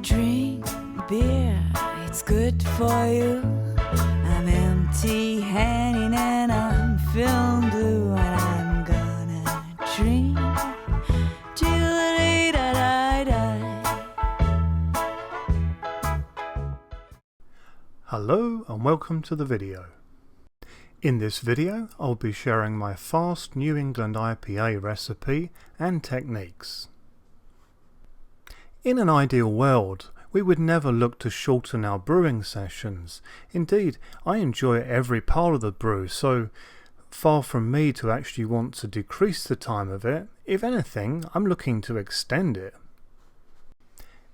Drink beer, it's good for you. I'm empty-handed and I'm feeling blue, and I'm gonna drink till the day that I die. Hello and welcome to the video. In this video I'll be sharing my fast New England IPA recipe and techniques. In an ideal world, we would never look to shorten our brewing sessions. Indeed, I enjoy every part of the brew, so far from me to actually want to decrease the time of it. If anything, I'm looking to extend it.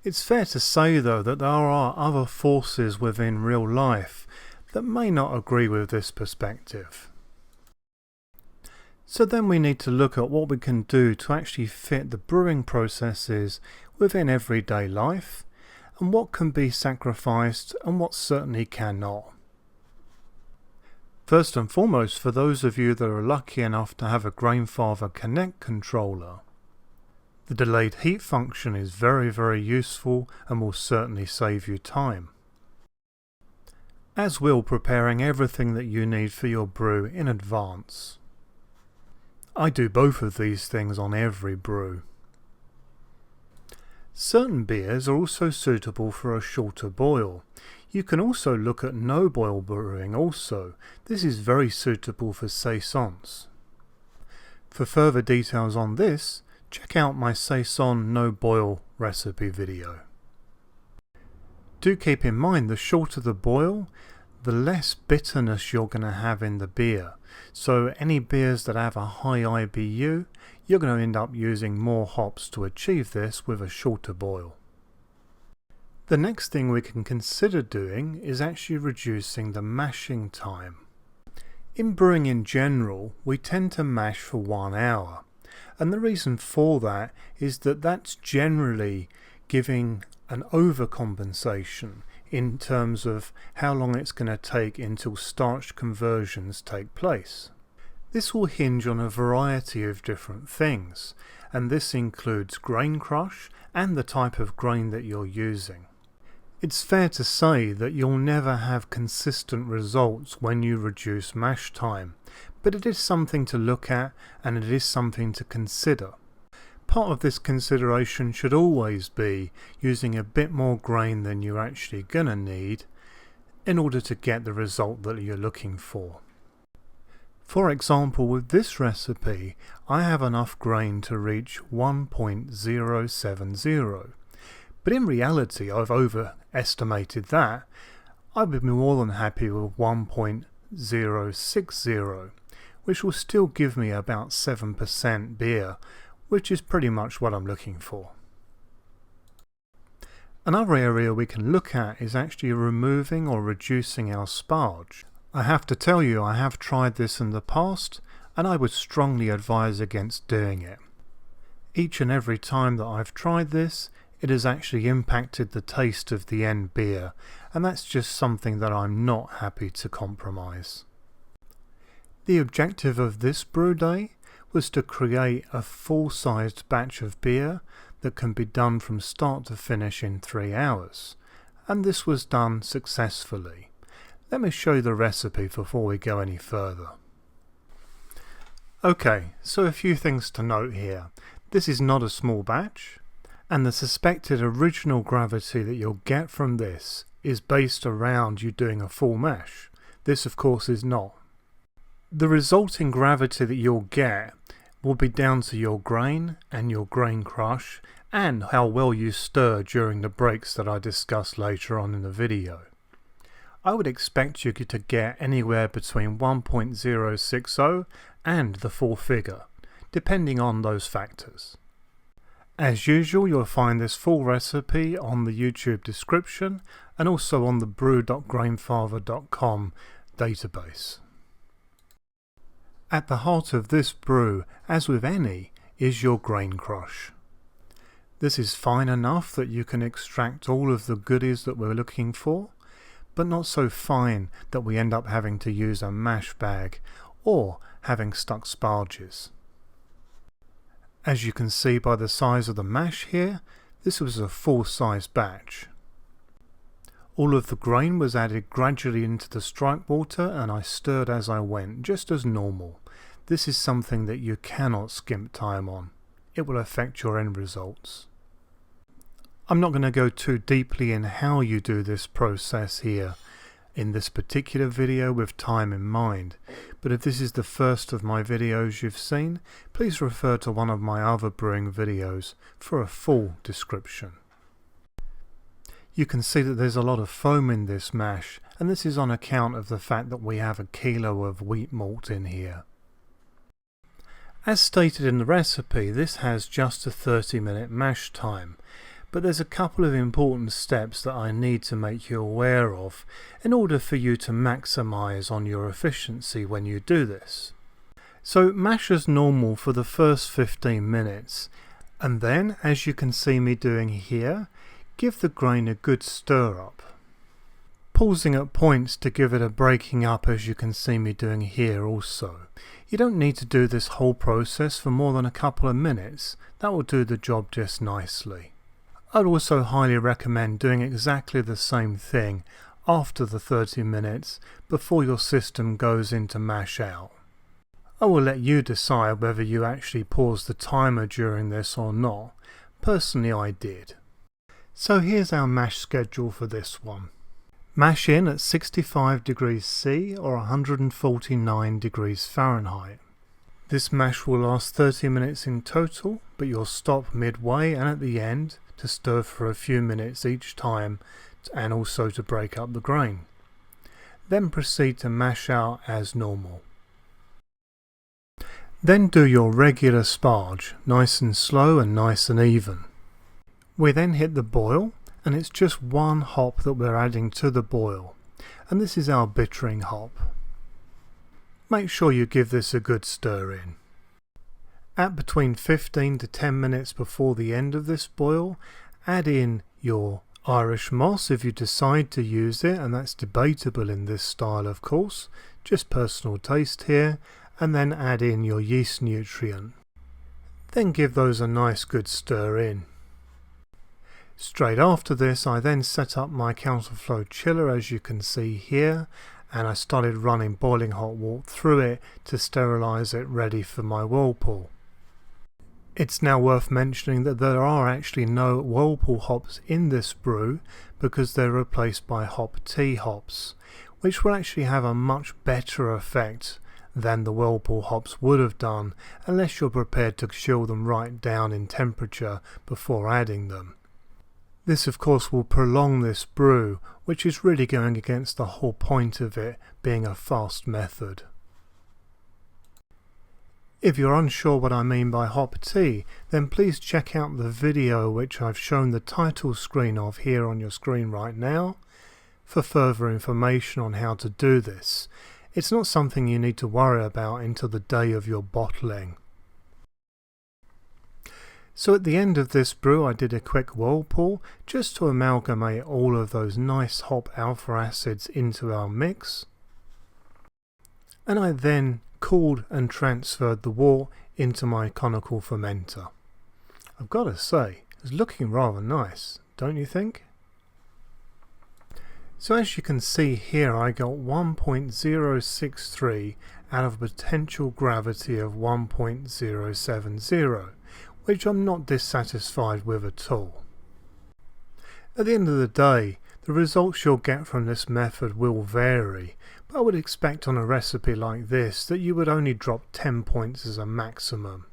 It's fair to say though that there are other forces within real life that may not agree with this perspective. So then we need to look at what we can do to actually fit the brewing processes within everyday life, and what can be sacrificed and what certainly cannot. First and foremost, for those of you that are lucky enough to have a Grainfather Connect controller, the delayed heat function is very useful and will certainly save you time, as will preparing everything that you need for your brew in advance. I do both of these things on every brew. Certain beers are also suitable for a shorter boil. You can also look at no boil brewing also. This is very suitable for saisons. For further details on this, check out my saison no boil recipe video. Do keep in mind, the shorter the boil, the less bitterness you're going to have in the beer. So any beers that have a high IBU, you're going to end up using more hops to achieve this with a shorter boil. The next thing we can consider doing is actually reducing the mashing time. In brewing in general, we tend to mash for 1 hour, and the reason for that is that that's generally giving an overcompensation in terms of how long it's going to take until starch conversions take place. This will hinge on a variety of different things, and this includes grain crush and the type of grain that you're using. It's fair to say that you'll never have consistent results when you reduce mash time, but it is something to look at and it is something to consider. Part of this consideration should always be using a bit more grain than you're actually going to need in order to get the result that you're looking for. For example, with this recipe, I have enough grain to reach 1.070, but in reality I've overestimated that. I would be more than happy with 1.060, which will still give me about 7% beer, which is pretty much what I'm looking for. Another area we can look at is actually removing or reducing our sparge. I have to tell you, I have tried this in the past and I would strongly advise against doing it. Each and every time that I've tried this, it has actually impacted the taste of the end beer, and that's just something that I'm not happy to compromise. The objective of this brew day was to create a full-sized batch of beer that can be done from start to finish in 3 hours, and this was done successfully. Let me show you the recipe before we go any further. Okay, so a few things to note here. This is not a small batch, and the suspected original gravity that you'll get from this is based around you doing a full mash. This of course is not. The resulting gravity that you'll get will be down to your grain and your grain crush and how well you stir during the breaks that I discuss later on in the video. I would expect you to get anywhere between 1.060 and the full figure, depending on those factors. As usual, you'll find this full recipe on the YouTube description and also on the brew.grainfather.com database. At the heart of this brew, as with any, is your grain crush. This is fine enough that you can extract all of the goodies that we're looking for, but not so fine that we end up having to use a mash bag or having stuck sparges. As you can see by the size of the mash here, This was a full-size batch. All of the grain was added gradually into the strike water and I stirred as I went, just as normal. This is something that you cannot skimp time on. It will affect your end results. I'm not going to go too deeply in how you do this process here in this particular video with time in mind, but if this is the first of my videos you've seen, please refer to one of my other brewing videos for a full description. You can see that there's a lot of foam in this mash, and this is on account of the fact that we have a kilo of wheat malt in here. As stated in the recipe, this has just a 30-minute mash time, but there's a couple of important steps that I need to make you aware of in order for you to maximize on your efficiency when you do this. So mash as normal for the first 15 minutes, and then, as you can see me doing here, give the grain a good stir up, pausing at points to give it a breaking up, as you can see me doing here also. You don't need to do this whole process for more than a couple of minutes, that will do the job just nicely. I'd also highly recommend doing exactly the same thing after the 30 minutes before your system goes into mash out. I will let you decide whether you actually pause the timer during this or not. Personally I did. So here's our mash schedule for this one. Mash in at 65 degrees C or 149 degrees Fahrenheit. This mash will last 30 minutes in total, but you'll stop midway and at the end to stir for a few minutes each time and also to break up the grain. Then proceed to mash out as normal. Then do your regular sparge, nice and slow and nice and even. We then hit the boil, and it's just one hop that we're adding to the boil, and this is our bittering hop. Make sure you give this a good stir in. At between 15 to 10 minutes before the end of this boil, add in your Irish moss if you decide to use it, and that's debatable in this style of course, just personal taste here, and then add in your yeast nutrient. Then give those a nice good stir in. Straight after this I then set up my counterflow chiller, as you can see here, and I started running boiling hot water through it to sterilize it ready for my whirlpool. It's now worth mentioning that there are actually no whirlpool hops in this brew because they're replaced by hop tea hops, which will actually have a much better effect than the whirlpool hops would have done unless you're prepared to chill them right down in temperature before adding them. This of course will prolong this brew, which is really going against the whole point of it being a fast method. If you're unsure what I mean by hop tea, then please check out the video which I've shown the title screen of here on your screen right now for further information on how to do this. It's not something you need to worry about until the day of your bottling. So at the end of this brew I did a quick whirlpool just to amalgamate all of those nice hop alpha acids into our mix, and I then cooled and transferred the wort into my conical fermenter. I've got to say, it's looking rather nice, don't you think? So as you can see here I got 1.063 out of a potential gravity of 1.070. which I'm not dissatisfied with at all. At the end of the day, the results you'll get from this method will vary, but I would expect on a recipe like this that you would only drop 10 points as a maximum.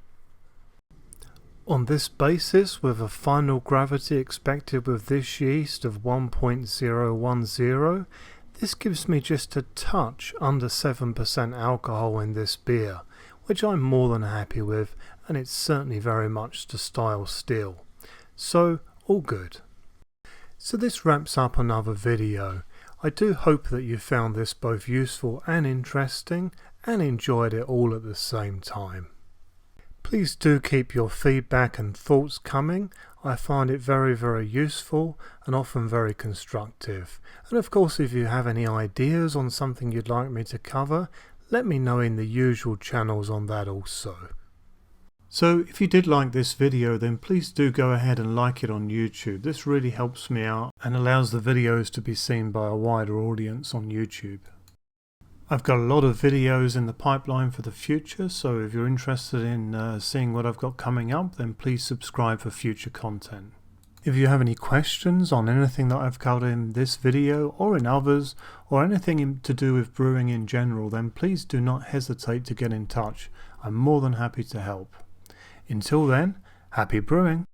On this basis, with a final gravity expected with this yeast of 1.010, this gives me just a touch under 7% alcohol in this beer, which I'm more than happy with, and it's certainly very much to style still. So, all good. So this wraps up another video. I do hope that you found this both useful and interesting, and enjoyed it all at the same time. Please do keep your feedback and thoughts coming. I find it very useful and often very constructive. And of course, if you have any ideas on something you'd like me to cover, let me know in the usual channels on that also. So if you did like this video, then please do go ahead and like it on YouTube. This really helps me out and allows the videos to be seen by a wider audience on YouTube. I've got a lot of videos in the pipeline for the future, so if you're interested in seeing what I've got coming up, then please subscribe for future content. If you have any questions on anything that I've covered in this video or in others, or anything to do with brewing in general, then please do not hesitate to get in touch. I'm more than happy to help. Until then, happy brewing!